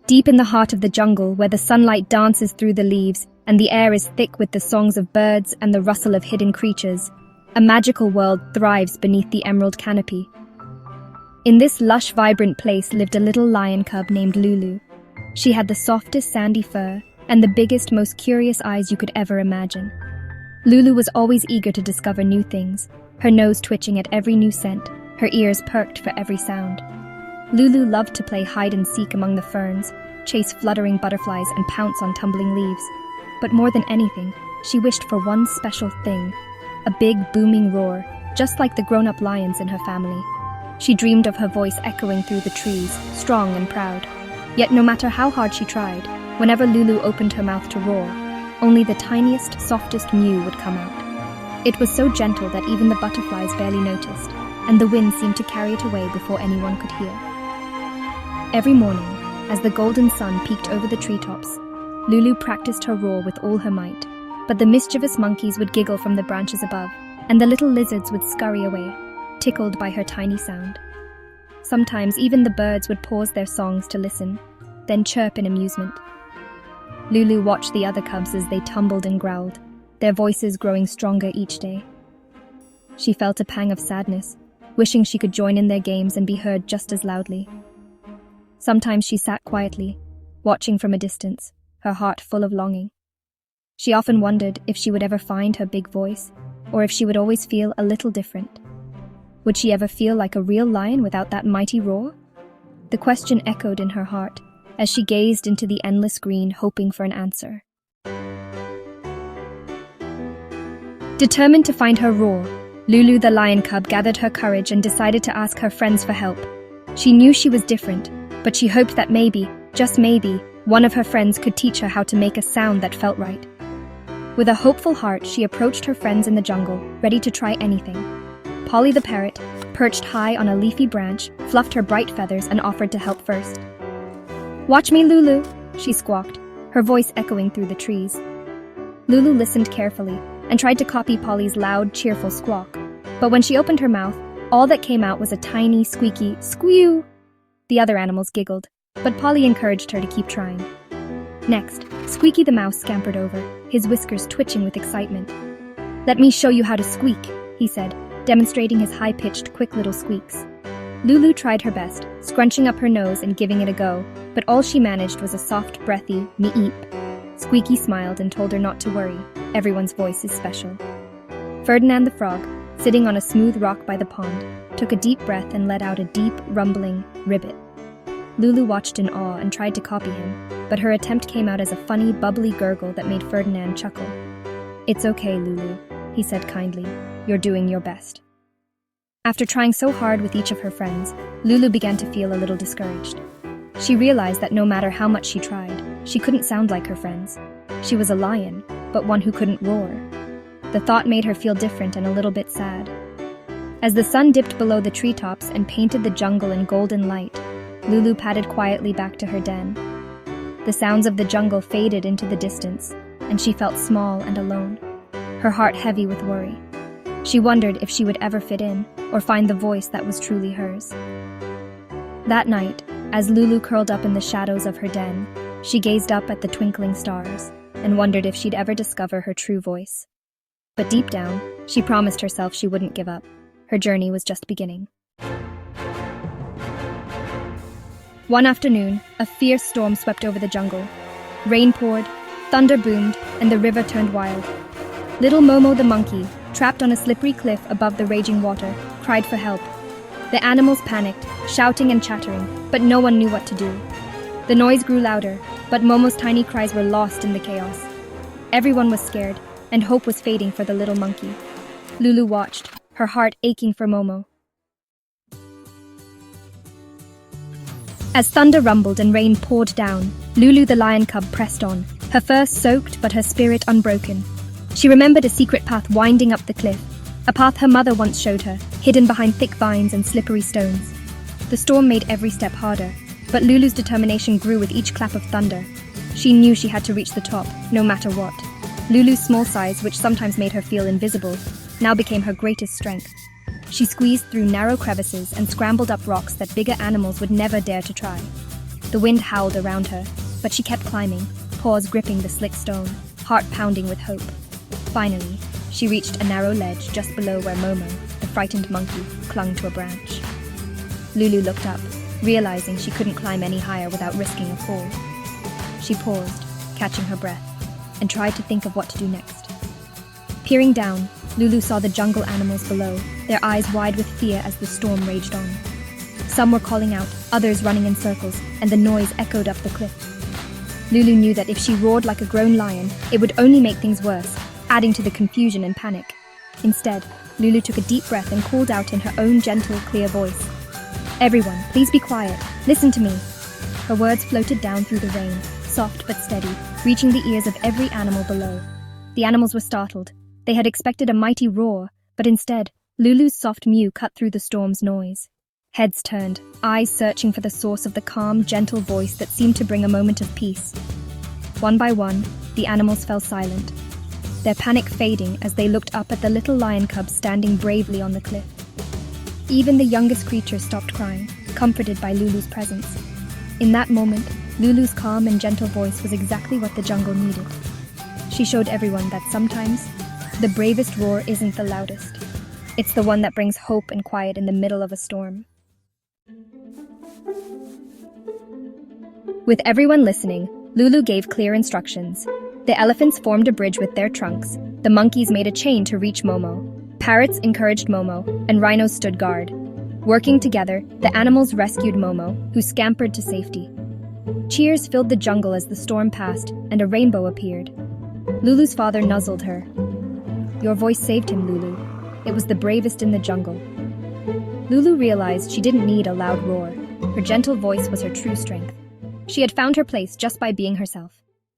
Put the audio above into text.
Deep in the heart of the jungle, where the sunlight dances through the leaves and the air is thick with the songs of birds and the rustle of hidden creatures, a magical world thrives beneath the emerald canopy. In this lush, vibrant place lived a little lion cub named Lulu. She had the softest sandy fur and the biggest, most curious eyes you could ever imagine. Lulu was always eager to discover new things, her nose twitching at every new scent, her ears perked for every sound. Lulu loved to play hide and seek among the ferns, chase fluttering butterflies and pounce on tumbling leaves. But more than anything, she wished for one special thing, a big, booming roar, just like the grown-up lions in her family. She dreamed of her voice echoing through the trees, strong and proud. Yet no matter how hard she tried, whenever Lulu opened her mouth to roar, only the tiniest, softest mew would come out. It was so gentle that even the butterflies barely noticed, and the wind seemed to carry it away before anyone could hear. Every morning, as the golden sun peeked over the treetops, Lulu practiced her roar with all her might, but the mischievous monkeys would giggle from the branches above, and the little lizards would scurry away, tickled by her tiny sound. Sometimes even the birds would pause their songs to listen, then chirp in amusement. Lulu watched the other cubs as they tumbled and growled, their voices growing stronger each day. She felt a pang of sadness, wishing she could join in their games and be heard just as loudly. Sometimes she sat quietly, watching from a distance, her heart full of longing. She often wondered if she would ever find her big voice, or if she would always feel a little different. Would she ever feel like a real lion without that mighty roar? The question echoed in her heart as she gazed into the endless green, hoping for an answer. Determined to find her roar, Lulu the lion cub gathered her courage and decided to ask her friends for help. She knew she was different, but she hoped that maybe, just maybe, one of her friends could teach her how to make a sound that felt right. With a hopeful heart, she approached her friends in the jungle, ready to try anything. Polly the parrot, perched high on a leafy branch, fluffed her bright feathers and offered to help first. "Watch me, Lulu," she squawked, her voice echoing through the trees. Lulu listened carefully and tried to copy Polly's loud, cheerful squawk. But when she opened her mouth, all that came out was a tiny, squeaky squeal. The other animals giggled, but Polly encouraged her to keep trying. Next, Squeaky the mouse scampered over, his whiskers twitching with excitement. "Let me show you how to squeak," he said, demonstrating his high-pitched, quick little squeaks. Lulu tried her best, scrunching up her nose and giving it a go, but all she managed was a soft, breathy meep. Squeaky smiled and told her not to worry. Everyone's voice is special. Ferdinand the frog, sitting on a smooth rock by the pond, took a deep breath and let out a deep, rumbling ribbit. Lulu watched in awe and tried to copy him, but her attempt came out as a funny, bubbly gurgle that made Ferdinand chuckle. "It's okay, Lulu," he said kindly. "You're doing your best." After trying so hard with each of her friends, Lulu began to feel a little discouraged. She realized that no matter how much she tried, she couldn't sound like her friends. She was a lion, but one who couldn't roar. The thought made her feel different and a little bit sad. As the sun dipped below the treetops and painted the jungle in golden light, Lulu padded quietly back to her den. The sounds of the jungle faded into the distance, and she felt small and alone, her heart heavy with worry. She wondered if she would ever fit in, or find the voice that was truly hers. That night, as Lulu curled up in the shadows of her den, she gazed up at the twinkling stars, and wondered if she'd ever discover her true voice. But deep down, she promised herself she wouldn't give up. Her journey was just beginning. One afternoon, a fierce storm swept over the jungle. Rain poured, thunder boomed, and the river turned wild. Little Momo the monkey, trapped on a slippery cliff above the raging water, cried for help. The animals panicked, shouting and chattering, but no one knew what to do. The noise grew louder, but Momo's tiny cries were lost in the chaos. Everyone was scared, and hope was fading for the little monkey. Lulu watched, her heart aching for Momo. As thunder rumbled and rain poured down, Lulu the lion cub pressed on, her fur soaked but her spirit unbroken. She remembered a secret path winding up the cliff, a path her mother once showed her, hidden behind thick vines and slippery stones. The storm made every step harder, but Lulu's determination grew with each clap of thunder. She knew she had to reach the top, no matter what. Lulu's small size, which sometimes made her feel invisible, now became her greatest strength. She squeezed through narrow crevices and scrambled up rocks that bigger animals would never dare to try. The The wind howled around her, but she kept climbing, paws gripping the slick stone, heart pounding with hope. Finally, she reached a narrow ledge just below where Momo, the frightened monkey, clung to a branch. Lulu looked up, realizing she couldn't climb any higher without risking a fall. She paused, catching her breath, and tried to think of what to do next. Peering down, Lulu saw the jungle animals below, their eyes wide with fear as the storm raged on. Some were calling out, others running in circles, and the noise echoed up the cliff. Lulu knew that if she roared like a grown lion, it would only make things worse, adding to the confusion and panic. Instead, Lulu took a deep breath and called out in her own gentle, clear voice. "Everyone, please be quiet. Listen to me." Her words floated down through the rain, soft but steady, reaching the ears of every animal below. The animals were startled. They had expected a mighty roar, but instead, Lulu's soft mew cut through the storm's noise. Heads turned, eyes searching for the source of the calm, gentle voice that seemed to bring a moment of peace. One by one, the animals fell silent, their panic fading as they looked up at the little lion cub standing bravely on the cliff. Even the youngest creature stopped crying, comforted by Lulu's presence. In that moment, Lulu's calm and gentle voice was exactly what the jungle needed. She showed everyone that sometimes, the bravest roar isn't the loudest. It's the one that brings hope and quiet in the middle of a storm. With everyone listening, Lulu gave clear instructions. The elephants formed a bridge with their trunks, the monkeys made a chain to reach Momo, parrots encouraged Momo, and rhinos stood guard. Working together, the animals rescued Momo, who scampered to safety. Cheers filled the jungle as the storm passed, and a rainbow appeared. Lulu's father nuzzled her. "Your voice saved him, Lulu. It was the bravest in the jungle." Lulu realized she didn't need a loud roar. Her gentle voice was her true strength. She had found her place just by being herself.